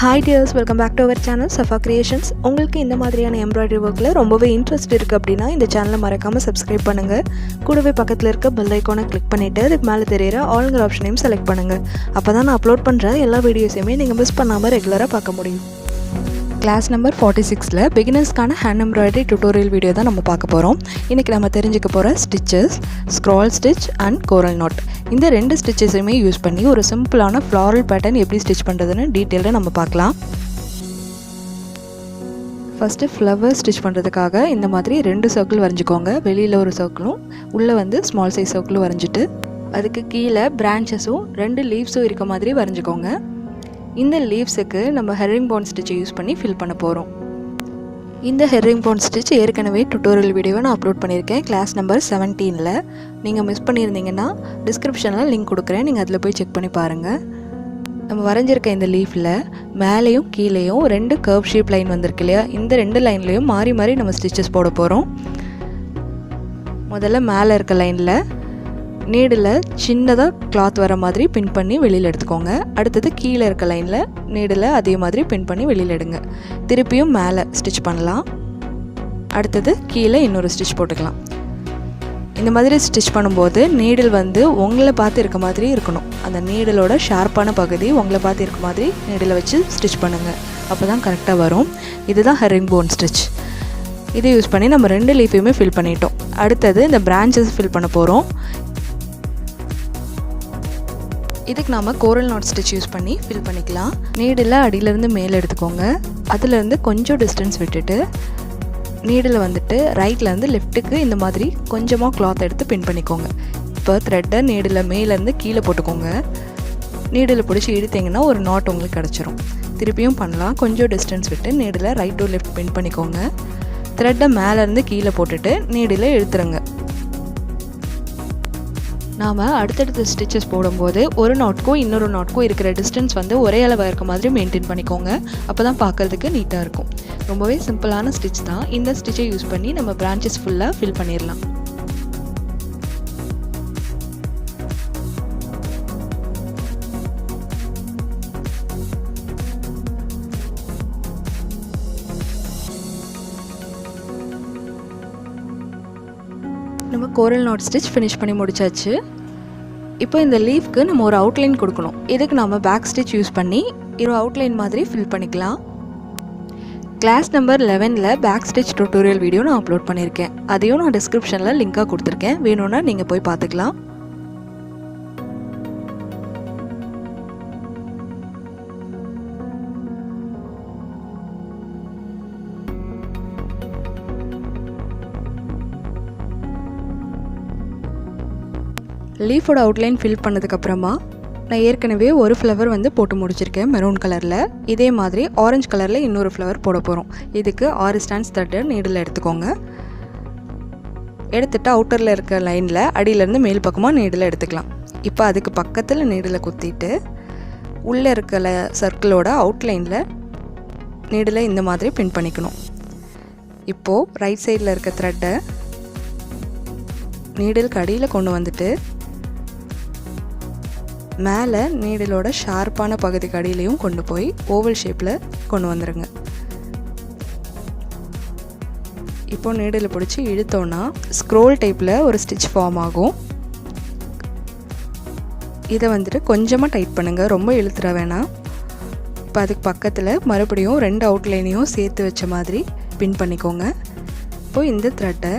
Hi dears, welcome back to our channel Shafa Creations. உங்களுக்கு இந்த மாதிரியான எம்ப்ராய்டரி ஒர்க்கில் ரொம்பவே இன்ட்ரெஸ்ட் இருக்குது அப்படின்னா இந்த சேனலை மறக்காமல் சப்ஸ்கிரைப் பண்ணுங்கள். கூடவே பக்கத்தில் இருக்க பெல் ஐக்கானை கிளிக் பண்ணிவிட்டு அதுக்கு மேலே தெரியிற ஆல்ங்கிற ஆப்ஷனையும் செலக்ட் பண்ணுங்கள். அப்போ தான் நான் அப்லோட் பண்ணுற எல்லா வீடியோஸையுமே நீங்கள் மிஸ் பண்ணாமல் ரெகுலராக பார்க்க முடியும். கிளாஸ் நம்பர் 46ல் பிகினர்ஸ்க்கான ஹேண்ட் எம்ப்ராய்டரி டியூட்டோரியல் வீடியோ தான் நம்ம பார்க்க போகிறோம். இன்றைக்கி நம்ம தெரிஞ்சுக்க போகிற stitches, scroll stitch and coral knot. இந்த ரெண்டு ஸ்டிச்சஸையுமே யூஸ் பண்ணி ஒரு சிம்பிளான ஃப்ளாரல் பேட்டர்ன் எப்படி ஸ்டிச் பண்ணுறதுன்னு டீட்டெயிலாக நம்ம பார்க்கலாம். ஃபஸ்ட்டு ஃப்ளவர் ஸ்டிச் பண்ணுறதுக்காக இந்த மாதிரி 2 சர்க்கிள் வரைஞ்சிக்கோங்க. வெளியில் ஒரு சர்க்கிளும் உள்ளே ஸ்மால் சைஸ் சர்க்கிளும் வரைஞ்சிட்டு அதுக்கு கீழே பிரான்ச்சஸும் 2 லீவ்ஸும் இருக்க மாதிரி வரைஞ்சிக்கோங்க. இந்த லீவ்ஸுக்கு நம்ம ஹெர்ரிங் போன் ஸ்டிச்சை யூஸ் பண்ணி ஃபில் பண்ண போகிறோம். இந்த ஹெர்ரிங் போன் ஸ்டிச் ஏற்கனவே டுட்டோரியல் வீடியோவை நான் அப்லோட் பண்ணியிருக்கேன் கிளாஸ் நம்பர் 17ல். நீங்கள் மிஸ் பண்ணியிருந்தீங்கன்னா டிஸ்கிரிப்ஷனில் லிங்க் கொடுக்குறேன், நீங்கள் அதில் போய் செக் பண்ணி பாருங்கள். நம்ம வரைஞ்சிருக்க இந்த லீஃபில் மேலேயும் கீழேயும் 2 கர்வ் ஷேப் லைன் வந்திருக்கு இல்லையா, இந்த 2 லைன்லேயும் மாறி மாறி நம்ம ஸ்டிச்சஸ் போட போகிறோம். முதல்ல மேலே இருக்க லைனில் நீடில் சின்னதாக கிளாத் வர மாதிரி பின் பண்ணி வெளியில் எடுத்துக்கோங்க. அடுத்தது கீழே இருக்க லைனில் நீடில் அதே மாதிரி பின் பண்ணி வெளியில் எடுங்க. திருப்பியும் மேலே ஸ்டிச் பண்ணலாம். அடுத்தது கீழே இன்னொரு ஸ்டிச் போட்டுக்கலாம். இந்த மாதிரி ஸ்டிச் பண்ணும்போது நீடில் உங்களை பார்த்து இருக்க மாதிரி இருக்கணும். அந்த நீடிலோட ஷார்ப்பான பகுதி உங்களை பார்த்து இருக்க மாதிரி நீடில் வச்சு ஸ்டிச் பண்ணுங்கள். அப்போ தான் கரெக்டாக வரும். இதுதான் ஹெர்ரிங் போன் ஸ்டிச். இதை யூஸ் பண்ணி நம்ம 2 லீஃபையுமே ஃபில் பண்ணிட்டோம். அடுத்தது இந்த பிரான்ச்சஸ் ஃபில் பண்ண போகிறோம். இதுக்கு நாம் கோரல் நாட் ஸ்டிச் யூஸ் பண்ணி ஃபில் பண்ணிக்கலாம். நீடில் அடியிலேருந்து மேலே எடுத்துக்கோங்க. அதிலேருந்து கொஞ்சம் டிஸ்டன்ஸ் விட்டுட்டு நீடில் ரைட்லேருந்து லெஃப்ட்டுக்கு இந்த மாதிரி கொஞ்சமாக கிளாத் எடுத்து பின் பண்ணிக்கோங்க. இப்போ த்ரெட்டை நீடில் மேலேருந்து கீழே போட்டுக்கோங்க. நீடில் பிடிச்சி இழுத்தீங்கன்னா ஒரு நாட் உங்களுக்கு கிடச்சிரும். திருப்பியும் பண்ணலாம். கொஞ்சம் டிஸ்டன்ஸ் விட்டு நீடில் ரைட் டு லெஃப்ட் பின் பண்ணிக்கோங்க. த்ரெட்டை மேலேருந்து கீழே போட்டுட்டு நீடில் இழுத்துருங்க. நாம் அடுத்தடுத்த ஸ்டிச்சஸ் போடும்போது ஒரு நாட்க்கும் இன்னொரு நாட்க்கும் இருக்கிற டிஸ்டன்ஸ் ஒரே அளவாக இருக்க மாதிரி மெயின்டைன் பண்ணிக்கோங்க. அப்போ தான் பார்க்குறதுக்கு நீட்டாக இருக்கும். ரொம்பவே சிம்பிளான ஸ்டிச் தான். இந்த ஸ்டிச்சை யூஸ் பண்ணி நம்ம பிரான்ச்சஸ் ஃபுல்லாக ஃபில் பண்ணிடலாம். நம்ம கோரல் நாட் ஸ்டிச் ஃபினிஷ் பண்ணி முடிச்சாச்சு. இப்போ இந்த லீஃப்க்கு நம்ம ஒரு அவுட்லைன் கொடுக்கணும். இதுக்கு நம்ம பேக் ஸ்டிச் யூஸ் பண்ணி ஒரு அவுட்லைன் மாதிரி ஃபில் பண்ணிக்கலாம். கிளாஸ் நம்பர் 11ல் பேக் ஸ்டிச் டுட்டோரியல் வீடியோ நான் அப்லோட் பண்ணியிருக்கேன். அதையும் நான் டிஸ்கிரிப்ஷனில் லிங்காக கொடுத்துருக்கேன். வேணும்னா நீங்கள் போய் பார்த்துக்கலாம். லீஃபோட அவுட்லைன் ஃபில் பண்ணதுக்கப்புறமா நான் ஏற்கனவே ஒரு ஃப்ளவர் போட்டு முடிச்சிருக்கேன் மெரூன் கலரில். இதே மாதிரி ஆரஞ்சு கலரில் இன்னொரு ஃப்ளவர் போட போகிறோம். இதுக்கு 6 ஸ்டாண்ட்ஸ் த்ரெட்டை நீடில் எடுத்துக்கோங்க. எடுத்துகிட்டு அவுட்டரில் இருக்க லைனில் அடியிலேருந்து மேல் பக்கமாக நீடில் எடுத்துக்கலாம். இப்போ அதுக்கு பக்கத்தில் நீடில் குத்திட்டு உள்ளே இருக்க சர்க்கிளோட அவுட்லைனில் நீடில் இந்த மாதிரி பின் பண்ணிக்கணும். இப்போது ரைட் சைடில் இருக்க த்ரெட்டை நீடிலுக்கு அடியில் கொண்டு வந்துட்டு மேலே நீடிலோட ஷார்ப்பான பகுதிக்கு அடியிலையும் கொண்டு போய் ஓவல் ஷேப்பில் கொண்டு வந்துடுங்க. இப்போ நீடில் பிடிச்சி இழுத்தோன்னா ஸ்க்ரோல் டைப்பில் ஒரு ஸ்டிச் ஃபார்ம் ஆகும். இதை கொஞ்சமாக டைட் பண்ணுங்கள், ரொம்ப இழுத்துற வேணாம். இப்போ அதுக்கு பக்கத்தில் மறுபடியும் 2 அவுட்லைனையும் சேர்த்து வச்ச மாதிரி பின் பண்ணிக்கோங்க. இப்போ இந்த த்ரெட்டை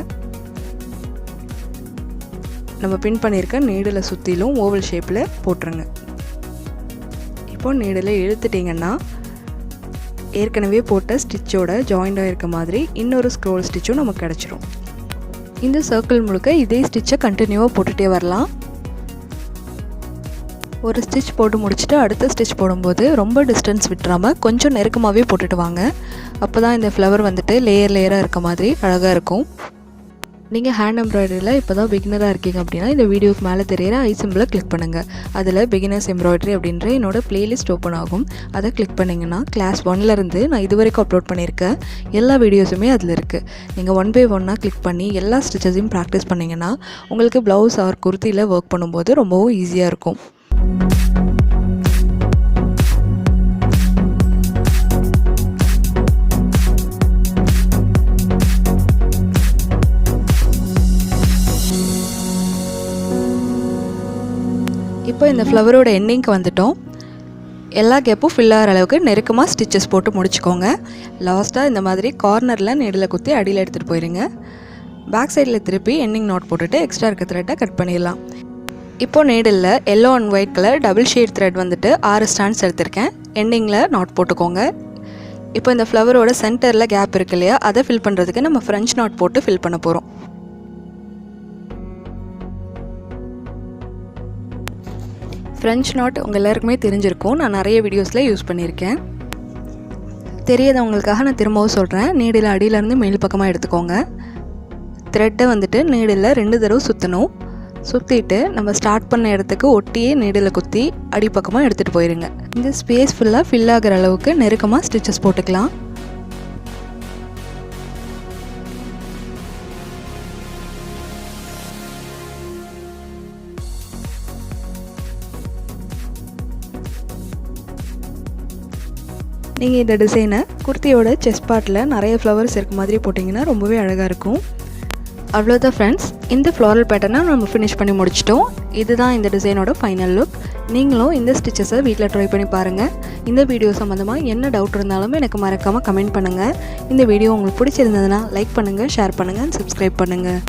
நம்ம பின் பண்ணியிருக்க நீடில் சுற்றிலும் ஓவல் ஷேப்பில் போட்டுருங்க. இப்போ நீடில் இழுத்துட்டிங்கன்னா ஏற்கனவே போட்ட ஸ்டிச்சோட ஜாயிண்டாக இருக்க மாதிரி இன்னொரு ஸ்க்ரோல் ஸ்டிச்சும் நமக்கு கிடச்சிரும். இந்த சர்க்கிள் முழுக்க இதே ஸ்டிச்சை கண்டினியூவாக போட்டுகிட்டே வரலாம். ஒரு ஸ்டிச் போட்டு முடிச்சுட்டு அடுத்த ஸ்டிச் போடும்போது ரொம்ப டிஸ்டன்ஸ் விட்டுறாமல் கொஞ்சம் நெருக்கமாகவே போட்டுட்டு வாங்க. அப்போ தான் இந்த ஃப்ளவர் லேயர் லேயராக இருக்க மாதிரி அழகாக இருக்கும். நீங்கள் ஹேண்ட் எம்ப்ராய்டரியில் இப்போ தான் பிகினராக இருக்கீங்க அப்படின்னா இந்த வீடியோக்கு மேலே தெரியிற ஐ சிம்பிளை கிளிக் பண்ணுங்கள். அதில் பிகினர்ஸ் எம்ப்ராய்டரி அப்படின்ற என்னோடய பிளேலிஸ்ட் ஓப்பன் ஆகும். அதை கிளிக் பண்ணிங்கன்னா கிளாஸ் 1லேருந்து நான் இது வரைக்கும் அப்லோட் பண்ணியிருக்கேன் எல்லா வீடியோஸுமே அதில் இருக்குது. நீங்கள் 1 by 1 கிளிக் பண்ணி எல்லா ஸ்டிச்சஸையும் ப்ராக்டிஸ் பண்ணிங்கன்னா உங்களுக்கு ப்ளவுஸ் ஆர் குர்த்தியில் ஒர்க் பண்ணும்போது ரொம்பவும் ஈஸியாக இருக்கும். இந்த ஃப்ளவரோட எண்டிங்க்கு வந்துட்டோம். எல்லா கேப்பும் ஃபில் ஆகிற அளவுக்கு நெருக்கமாக ஸ்டிச்சஸ் போட்டு முடிச்சுக்கோங்க. லாஸ்ட்டாக இந்த மாதிரி கார்னரில் நீடில் குத்தி அடியில் எடுத்துகிட்டு போயிருங்க. பேக் சைடில் திருப்பி எண்டிங் நாட் போட்டுட்டு எக்ஸ்ட்ரா இருக்க த்ரெட்டை கட் பண்ணிடலாம். இப்போது needle yellow and white colour double shade thread வந்துட்டு 6 ஸ்டாண்ட்ஸ் எடுத்திருக்கேன். எண்டிங்கில் நாட் போட்டுக்கோங்க. இப்போ இந்த ஃப்ளவரோட சென்டரில் கேப் இருக்கு இல்லையா, அதை ஃபில் பண்ணுறதுக்கு நம்ம ஃப்ரெஞ்ச் நாட் போட்டு ஃபில் பண்ண போகிறோம். ஃப்ரெஞ்ச் நாட் உங்கள் எல்லாருக்குமே தெரிஞ்சிருக்கும். நான் நிறைய வீடியோஸில் யூஸ் பண்ணியிருக்கேன். தெரியாதவங்களுக்காக நான் திரும்பவும் சொல்கிறேன். நீடில் அடியிலேருந்து மேல் பக்கமாக எடுத்துக்கோங்க. த்ரெட்டை வந்துட்டு நீடில் 2 தடவை சுற்றணும். சுற்றிட்டு நம்ம ஸ்டார்ட் பண்ண இடத்துக்கு ஒட்டியே நீடில் குத்தி அடிப்பக்கமாக எடுத்துகிட்டு போயிருங்க. இந்த ஸ்பேஸ் ஃபுல்லாக ஃபில் ஆகிற அளவுக்கு நெருக்கமாக ஸ்டிச்சஸ் போட்டுக்கலாம். நீங்கள் இந்த டிசைனை குர்த்தியோட செஸ்ட் பார்ட்டில் நிறைய ஃப்ளவர்ஸ் இருக்க மாதிரி போட்டிங்கன்னா ரொம்பவே அழகாக இருக்கும். அவ்வளோதான் ஃப்ரெண்ட்ஸ், இந்த ஃப்ளாரல் பேட்டர்னை நம்ம ஃபினிஷ் பண்ணி முடிச்சிட்டோம். இதுதான் இந்த டிசைனோட ஃபைனல் லுக். நீங்களும் இந்த ஸ்டிச்சஸை வீட்டில் ட்ரை பண்ணி பாருங்கள். இந்த வீடியோ சம்மந்தமாக என்ன டவுட் இருந்தாலும் எனக்கு மறக்காமல் கமெண்ட் பண்ணுங்கள். இந்த வீடியோ உங்களுக்கு பிடிச்சிருந்ததுன்னா லைக் பண்ணுங்கள், ஷேர் பண்ணுங்கள், சப்ஸ்கிரைப் பண்ணுங்கள்.